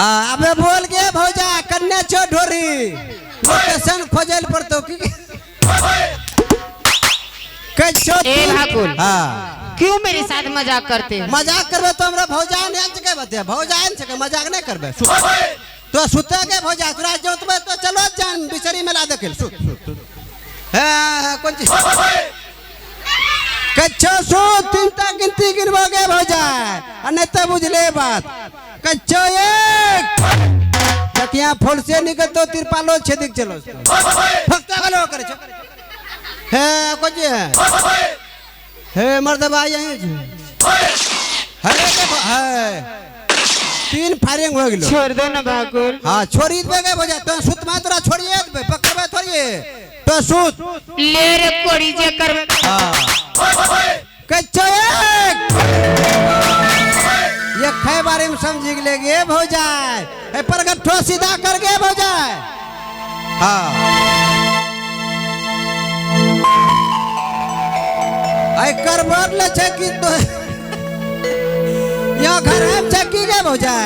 हाँ अबे बोल के भौजा कन्या छो ढोरी लोकेशन खोजल पड़तो की कछो हाँ क्यों मेरे साथ मजाक करते हैं? मजाक करबे तो हमरा भौजा ने अंत के बते भौजा ने के मजाक नहीं करबे तो सुते के भौजा तोरा जोतबे तो चलो जान बिचरी में ला देखेल सुत हां कौन चीज कच्छो सुत तीन तक गिनती गिनबो के भौजा अने त बुझले बात कच्छो एक जकिया फूल से निकल तो तिरपालो छेदिक चलो फक्ता गलो करे छो है कुछ है मर्दबा यहीं हरे के है तीन फायरिंग हो गेलो छोड़ दो ना भाकुर। हां छोड़ी दे के बजा तो सुत में तोरा छोड़िए दे पकड़बे थोड़िए तो सुत ले रे कोड़ी जे करबे। हां कच्चो एक ये खे बारे में समझ ले गे भौजा ए पर गठो सीधा कर गे भौजा हां आई कर बर ले छे कि तो यो घर हम चक्की के भौजा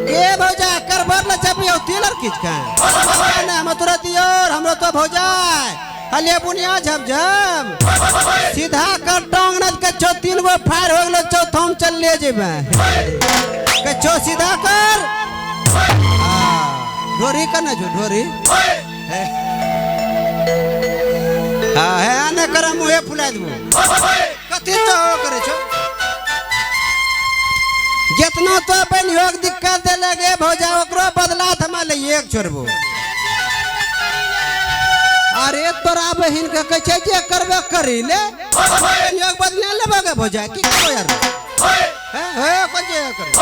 के भौजा कर बर ले छे पियो तिलर किछ का ना हम तुरंत और हमरो तो भौजा हले बुनिया झप झप सीधा कर टोंग न के छो तीन गो फायर हो गेलो चौथम चल ले जेबे के छो सीधा कर हां ढोरी करना जो ढोरी हां है आने कर मुहे फुला देबो कथि तो करे छो जितना तो अपन योग दिक्कत दे लगे भौजा ओकरो बदला थमा ले एक छोड़बो अरे तोरा बहिन के कह छै जे करबे करी ले योग बदले लेबे के भौजा की करो यार है कोन जे करे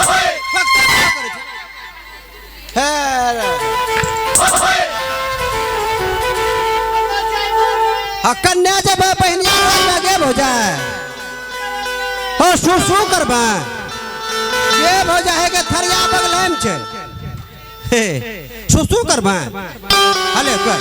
फक्त करे है आ कन्या जब बहिनिया लगे भौजा हो सु करबा ये भौजा है के थरिया बगलेम छे हे सुसु करबा हले कर